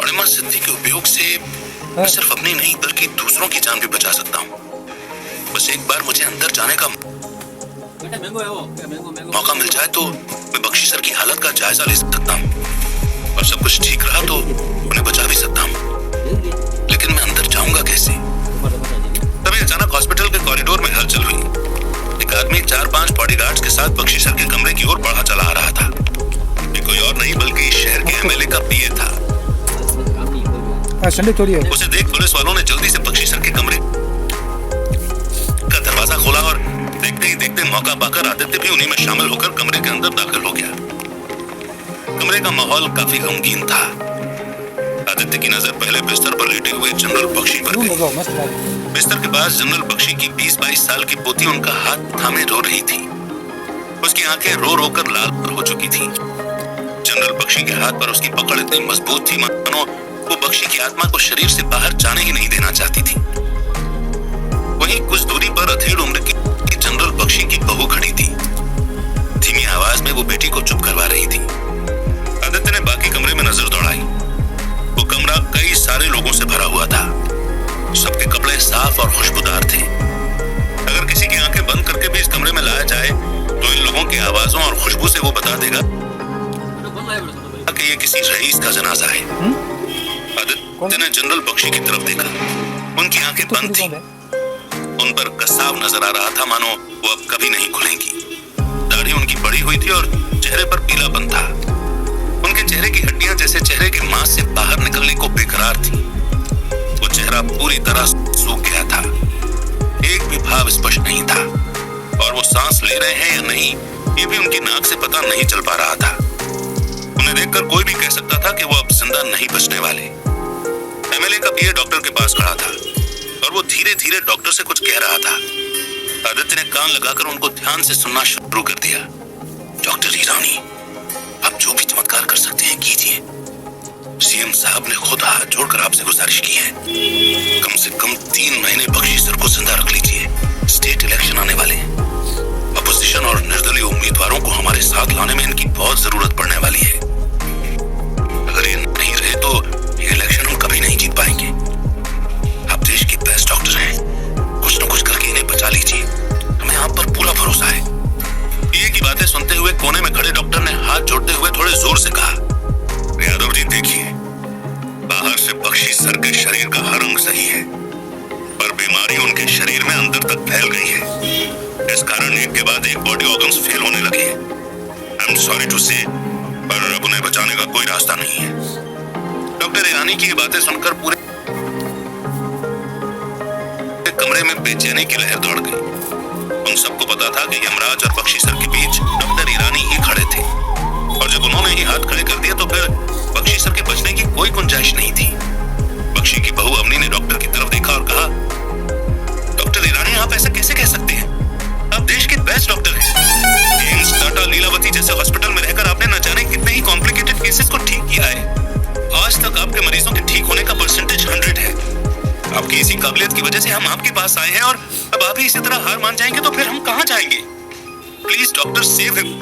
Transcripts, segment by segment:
अणिमा सिद्धि के उपयोग से मैं सिर्फ अपनी नहीं बल्कि दूसरों की जान भी बचा सकता हूँ। बस एक बार मुझे अंदर जाने का मौका मिल जाए तो मैं बख्शी सर की हालत का जायजा ले सकता हूँ और सब कुछ ठीक रहा तो उन्हें बचा भी सकता हूँ। लेकिन मैं अंदर जाऊंगा कैसे? तभी अचानक हॉस्पिटल के कॉरिडोर में हलचल हुई। एक आदमी 4-5 बॉडीगार्ड्स के साथ बख्शी सर के कमरे की ओर बढ़ा चला आ रहा था। ये कोई और नहीं बल्कि शहर के एमएलए का पीए था। उसे देख पुलिस वालों ने जल्दी से बख्शी सर के कमरे का दरवाजा खोला और देखते ही देखते मौका पाकर आदित्य भी उन्हीं में शामिल होकर कमरे के अंदर दाखिल हो गया। कमरे का माहौल काफी गमगीन था। आदित्य की नजर पहले बिस्तर पर लेटे हुए जनरल बख्शी पर गई। बिस्तर के पास जनरल बख्शी की 20-22 साल की पोती उनका हाथ थामे रो रही थी। उसकी आंखें रो रो कर लाल हो चुकी थी। जनरल बख्शी के हाथ पर उसकी पकड़ इतनी मजबूत थी मानो वो बख्शी की आत्मा को शरीर से बाहर जाने ही नहीं देना चाहती थी। वहीं कुछ दूरी पर अधेड़ उम्र की जनरल बख्शी की बहू खड़ी थी। धीमी आवाज में वो बेटी को चुप करवा रही थी। आदित्य ने बाकी कमरे में नजर दौड़ाई। वो कमरा कई सारे लोगों से भरा हुआ था। सबके कपड़े साफ और खुशबूदार थे। अगर किसी की आंखें बंद करके भी इस कमरे में लाया जाए तो इन लोगों की आवाजों और खुशबू से वो बता देगा कि ये किसी रईस का जनाजा है। आदित्य ने जनरल बख्शी की तरफ देखा। उनकी आंखें बंद थी। उन पर कसाव नजर आ रहा था मानो वो अब कभी नहीं खुलेंगी। दाढ़ी उनकी बड़ी हुई थी और चेहरे पर पीलापन था। उनके चेहरे की हड्डियां जैसे चेहरे के मांस से बाहर निकलने को बेकरार थी। वो चेहरा पूरी तरह सूख गया था। एक भी भाव स्पष्ट नहीं था और वो सांस ले रहे हैं या नहीं ये भी उनकी नाक से पता नहीं चल पा रहा था। उन्हें देखकर कोई भी कह सकता था कि वो अब जिंदा नहीं बचने वाले। एमएलए का पीए डॉक्टर के पास खड़ा था और वो धीरे धीरे डॉक्टर से कुछ कह रहा था। आदित्य ने कान लगाकर उनको ध्यान से सुनना शुरू कर दिया। डॉक्टर ईरानी, आप जो भी चमत्कार कर सकते हैं कीजिए। सीएम साहब ने खुद हाथ जोड़कर आपसे गुजारिश की है। कम से कम 3 महीने बख्शी सर को जिंदा रख लीजिए। स्टेट इलेक्शन आने वाले हैं। अपोजिशन और निर्दलीय उम्मीदवारों को हमारे साथ लाने में इनकी बहुत जरूरत पड़ने वाली है। अगर ये नहीं रहे तो ये इलेक्शन हम कभी नहीं जीत पाएंगे। आप देश के बेस्ट डॉक्टर हैं। कुछ न कुछ करके इन्हें बचा लीजिए। हमें आप पर पूरा भरोसा है। पीए की बातें सुनते हुए कोने में खड़े डॉक्टर ने हाथ जोड़ते हुए थोड़े जोर से कहा, यादव जी देखिए, बाहर से बख्शी सर के शरीर का हर अंग सही है पर बीमारी उनके शरीर में अंदर तक फैल गई है। इस कारण एक के बाद एक बॉडी ऑर्गन्स फेल होने लगे हैं। आई एम सॉरी टू से पर अब उन्हें बचाने का कोई रास्ता नहीं है। डॉक्टर ईरानी की ये बातें सुनकर पूरे कमरे में बेचैनी की लहर दौड़ गई। उन सबको पता था कि यमराज और बख्शी सर के बीच डॉक्टर ईरानी ही खड़े थे और जब उन्होंने ही हाथ खड़े कर दिए तो फिर बख्शी सर के बचने की कोई गुंजाइश नहीं थी। बख्शी की बहू अवनी ने डॉक्टर की तरफ देखा और कहा, डॉक्टर ईरानी आप ऐसा कैसे कह सकते हैं? आप देश के बेस्ट डॉक्टर हैं। एम्स, टाटा, लीलावती जैसे हॉस्पिटल में रहकर आपने न जाने कितने ही कॉम्प्लिकेटेड केसेस को ठीक किया है। आज तक आपके मरीजों के ठीक होने का परसेंटेज 100 है। आपकी इसी काबिलियत की वजह से हम आपके पास आए हैं और अब आप ही इसी तरह हार मान जाएंगे तो फिर हम कहां जाएंगे? Please doctor save him,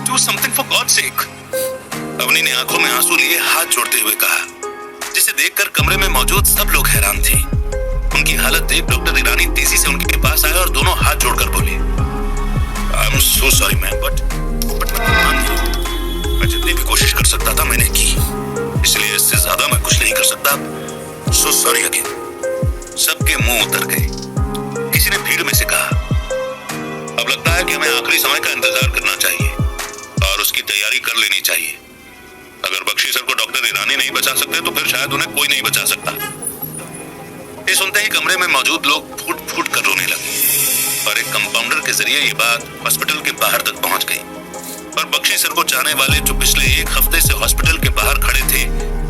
do something for God sake. Avni ने आंखों में आंसू लिए हाथ जोड़ते हुए कहा, जिसे देखकर कमरे में मौजूद सब लोग हैरान थे। उनकी हालत देख डॉक्टर ईरानी तेजी से उनके पास आए और दोनों हाथ जोड़कर बोले, I am so sorry ma'am, but मैं जितनी भी कोशिश कर सकता था मैंने की, इसलिए इससे ज्यादा मैं कुछ नहीं कर सकता। So sorry again. सबके मुंह उतर गए। किसी ने भीड़ में से कहा, अब लगता है कि हमें आखिरी समय का इंतजार करना चाहिए और उसकी तैयारी कर लेनी चाहिए। अगर बख्शी सर को डॉक्टर ईरानी नहीं बचा सकते तो फिर शायद उन्हें कोई नहीं बचा सकता। ये सुनते ही कमरे में मौजूद लोग फूट फूट कर रोने लगे और एक कंपाउंडर के जरिए ये बात हॉस्पिटल के बाहर तक पहुंच गई। और बख्शी सर को चाहने वाले जो पिछले 1 हफ्ते से हॉस्पिटल के बाहर खड़े थे,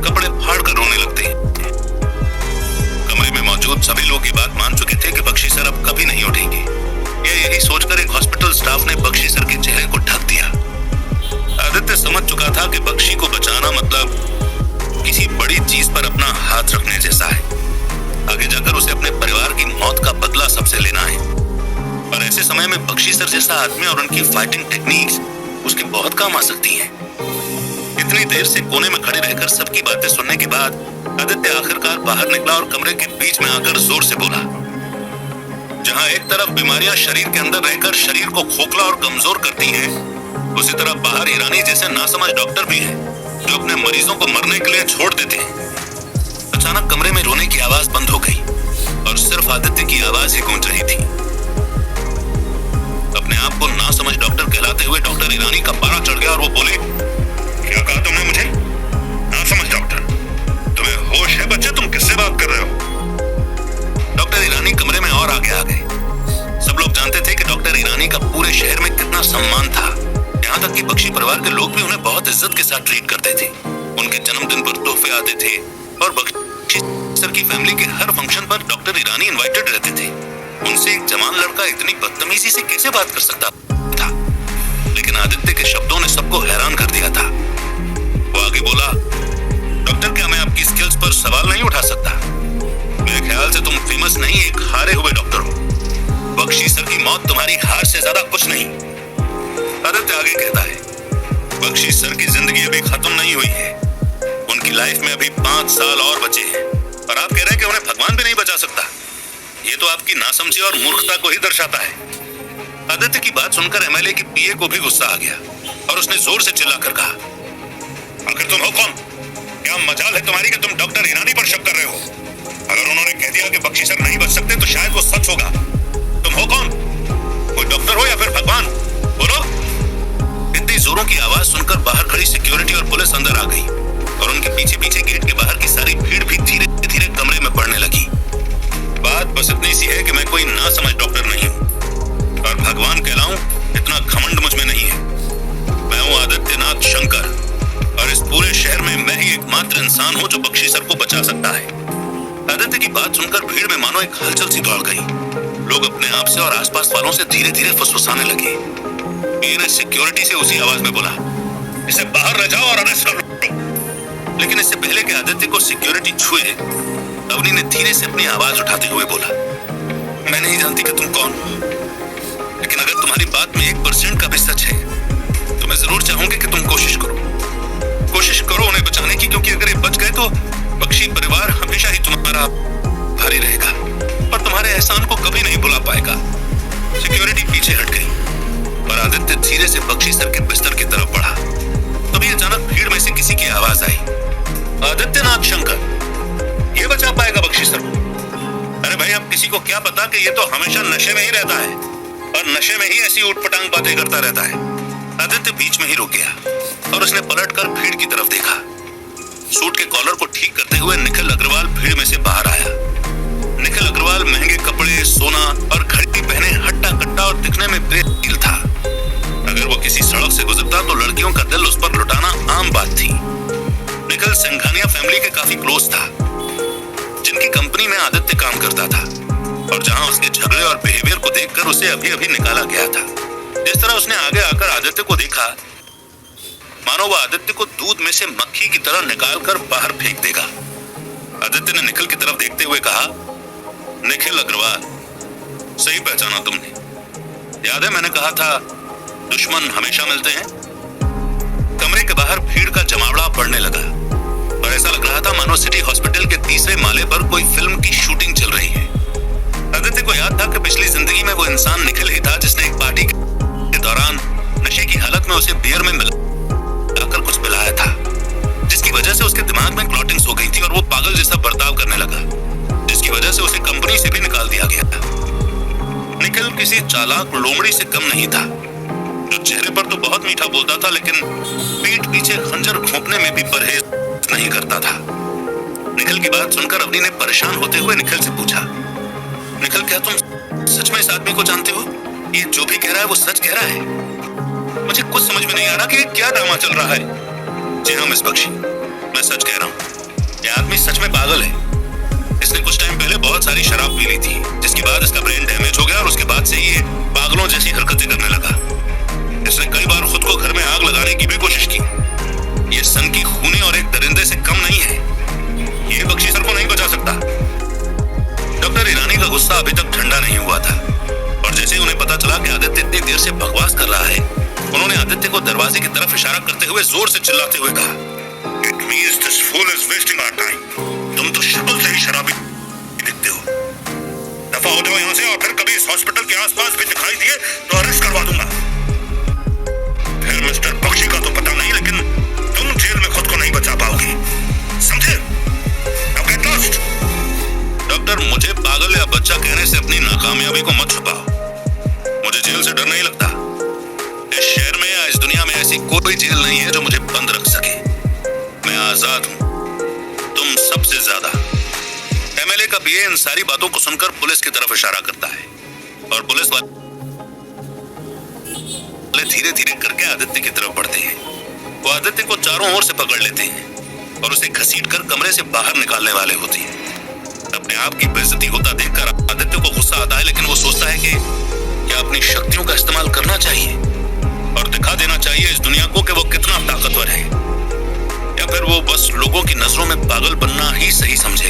कपड़े फाड़ कर रोने लगते। कमरे में मौजूद सभी लोग ये बात मान चुके थे कि बख्शी सर अब कभी नहीं उठेंगे। यही सोचकर एक हॉस्पिटल स्टाफ ने बख्शी सर के चेहरे को ढक दिया। आदित्य समझ चुका था कि बख्शी को बचाना मतलब किसी बड़ी चीज पर अपना हाथ रखने जैसा है। आगे जाकर उसे अपने परिवार की मौत का बदला सबसे लेना है। और ऐसे समय में बख्शी सर जैसा आदमी और उनकी फाइटिंग टेक्निक्स उसके बहुत काम आ सकती हैं। इतनी देर से कोने में खड़े रहकर सबकी बातें सुनने के बाद आदित्य आखिरकार बाहर निकला और कमरे के बीच में आकर जोर से बोला। जहां एक तरफ बीमारियां शरीर के अंदर रहकर शरीर को खोखला और कमजोर करती हैं, उसी तरफ बाहर ईरानी जैसे नासमझ डॉक्टर भी हैं जो अपने मरीजों को मरने के लिए छोड़ देते हैं। अचानक कमरे में रोने की आवाज बंद हो गई और सिर्फ आदित्य की आवाज ही गूंज रही थी। अपने आप को नासमझ डॉक्टर कहलाते हुए डॉक्टर ईरानी का पारा चढ़ गया और वो बोले, क्या कहा तुमने मुझे? नासमझ डॉक्टर? तुम्हें होश है बच्चे? तुम किससे बात कर रहे हो? डॉक्टर ईरानी कमरे में और आगे आ गए। सब लोग जानते थे कि डॉक्टर ईरानी का पूरे शहर में कितना सम्मान था। यहाँ तक कि बख्शी परिवार के लोग भी उन्हें बहुत इज्जत के साथ ट्रीट करते थे। उनके जन्मदिन पर तोहफे आते थे और बख्शी सर की फैमिली के हर फंक्शन पर डॉक्टर ईरानी इनवाइटेड रहते थे। उनसे एक जवान लड़का इतनी बदतमीजी से कैसे बात कर सकता था? लेकिन आदित्य के शब्दों ने सबको हैरान कर दिया था। वो आगे बोला, डॉक्टर क्या मैं आपकी स्किल्स पर सवाल नहीं उठा सकता? मेरे ख्याल से तुम फेमस नहीं, एक हारे हुए डॉक्टर हो। बख्शी सर की मौत तुम्हारी हार से ज्यादा कुछ नहीं। आदित्य आगे कहता है, बख्शी सर की जिंदगी अभी खत्म नहीं हुई है। उनकी लाइफ में अभी 5 साल और बचे हैं और आप कह रहे हैं कि उन्हें भगवान भी नहीं बचा सकता। ये तो आपकी नासमझी और मूर्खता को ही दर्शाता है। आदित्य की बात सुनकर एमएलए की पीए को भी गुस्सा आ गया और उसने जोर से चिल्लाकर कहा, आखिर तुम हो कौन? क्या मजाल है तुम्हारी कि तुम डॉक्टर ईरानी पर शक कर रहे हो? अगर उन्होंने कह दिया कि बख्शी सर नहीं बच सकते तो शायद वो सच होगा। तुम हो कौन? कोई डॉक्टर हो या फिर भगवान? बोलो। इतनी जोरों की आवाज सुनकर बाहर खड़ी सिक्योरिटी और पुलिस अंदर आ गई और उनके पीछे पीछे गेट के बाहर की सारी भीड़ भी धीरे धीरे कमरे में बढ़ने लगी। बात बस इतनी सी है कि मैं कोई नासमझ डॉक्टर नहीं हूँ और भगवान कहलाऊं इतना घमंड मुझ में नहीं है। मैं हूँ आदित्यनाथ शंकर और इस पूरे शहर में मैं ही एकमात्र इंसान हूँ जो बख्शी सर को बचा सकता है। आदित्य की बात सुनकर भीड़ में मानो एक हलचल सी दौड़ गई। लोग अपने आप से और आसपास वालों से धीरे धीरे फुसफुसाने लगे। पीए सिक्योरिटी से उसी आवाज में बोला, इसे बाहर ले जाओ और अरेस्ट करो। लेकिन इससे पहले कि आदित्य को सिक्योरिटी छुए, अवनी ने धीरे से अपनी आवाज उठाते हुए बोला, मैं नहीं जानती कि तुम कौन हो, लेकिन अगर तुम्हारी बात में 1% का भी सच है तो मैं जरूर चाहूंगी कि तुम कोशिश करो उन्हें बचाने की, क्योंकि अगर ये बच गए तो बख्शी परिवार हमेशा ही तुम्हारा भारी रहेगा और तुम्हारे एहसान को कभी नहीं भुला पाएगा। सिक्योरिटी पीछे हट गई और आदित्य धीरे से बख्शी सर के बिस्तर की तरफ बढ़ा। तभी अचानक भीड़ में से किसी की आवाज आई, आदित्यनाथ शंकर, ये बचा पाएगा बख्शी सर को? अरे भाई, अब किसी को क्या पता कि ये तो हमेशा नशे में ही रहता है और नशे में ही ऐसी उठपटांग बातें करता रहता है। आदित्य बीच में ही रुक गया और उसने पलटकर भीड़ की तरफ देखा। सूट के कॉलर को ठीक करते हुए निखिल अग्रवाल भीड़ में से बाहर आया। निखिल अग्रवाल महंगे कपड़े, सोना और घड़ी पहने हट्टा कट्टा और दिखने में बेदिल था। अगर वो किसी सड़क से गुजरता तो लड़कियों का दिल उस पर लुटाना आम बात थी। निखिल सिंघानिया फैमिली के काफी क्लोज था, जिनकी कंपनी में आदित्य काम करता था और जहां उसके झगड़े और बिहेवियर को देखकर उसे अभी अभी निकाला गया था। जिस तरह उसने आगे आकर आदित्य को देखा, मानो वो आदित्य को दूध में से मक्खी की तरह निकालकर बाहर फेंक देगा। आदित्य ने निखिल की तरफ देखते हुए कहा, निखिल अग्रवाल, सही पहचाना तुमने। याद है मैंने कहा था दुश्मन हमेशा मिलते हैं? कमरे के बाहर भीड़ का जमावड़ा बढ़ने लगा और ऐसा लग रहा था मानो सिटी हॉस्पिटल के 3रे माले पर कोई फिल्म की शूटिंग चल रही है। आदित्य को याद था कि पिछली जिंदगी में वो इंसान निखिल ही था जिसने एक पार्टी के दौरान नशे की हालत में उसे बियर में मिलाकर कुछ पिलाया था, जिसकी वजह से उसके दिमाग में क्लॉटिंग्स हो गई थी और वो पागल जैसा बर्ताव करने लगा, जिसकी वजह से उसे कंपनी से भी निकाल दिया गया था। निखिल किसी चालाक लोमड़ी से कम नहीं था, जो चेहरे पर तो बहुत मीठा बोलता था लेकिन पीठ पीछे खंजर घोंपने में भी परहेज नहीं करता था। निखिल की बात सुनकर अवनी ने परेशान होते हुए निखिल से पूछा, निखिल क्या तुम सच में इस आदमी को जानते हो? ये जो भी कह रहा है वो सच कह रहा है? मुझे कुछ समझ में नहीं आ रहा कि क्या ड्रामा चल रहा है। जी हाँ मिस बख्शी, मैं सच कह रहा हूँ, ये आदमी सच में पागल है। इसने कुछ टाइम पहले बहुत सारी शराब पी ली थी, जिसके बाद इसका ब्रेन डैमेज हो गया और उसके बाद से ये पागलों जैसी हरकतें करने लगा। इसने कई बार खुद को घर में आग लगाने की भी कोशिश की। ये सन की खूनी और एक दरिंदे से कम नहीं है। ये बख्शी सर को नहीं बचा सकता। डॉक्टर ईरानी का गुस्सा अभी तक ठंडा नहीं हुआ था और जैसे ही उन्हें पता चला कि आदित्य इतनी देर से बकवास कर रहा है, उन्होंने आदित्य को दरवाजे की तरफ इशारा करते हुए जोर से चिल्लाते हुए कहा, It means this fool is wasting our time. आसपास भी दिखाई दिए तो अरेस्ट करवा दूंगा। फिर मिस्टर बख्शी का तो पता नहीं, लेकिन तुम जेल में खुद को नहीं बचा पाओगी, समझे? Now get lost। डॉक्टर, मुझे पागल या बच्चा कहने से अपनी नाकामयाबी को मत छुपाओ। मुझे जेल से डर नहीं लगता। इस शहर में या इस दुनिया में ऐसी कोई जेल नहीं है जो मुझे बंद रख सके। मैं आजाद हूं, तुम सबसे ज्यादा। एमएलए का पीए इन सारी बातों को सुनकर पुलिस की तरफ इशारा करता है और पुलिस वाले धीरे धीरे करके आदित्य की तरफ बढ़ते हैं। वो आदित्य को चारों ओर से पकड़ लेते हैं और उसे घसीटकर कमरे से बाहर निकालने वाले होते हैं। अपने आप की बेइज्जती होता देखकर आदित्य को गुस्सा आता है, लेकिन वो सोचता है कि क्या अपनी शक्तियों का इस्तेमाल करना चाहिए और दिखा देना चाहिए इस दुनिया को कि वो कितना ताकतवर है, या फिर वो बस लोगों की नजरों में पागल बनना ही सही समझे।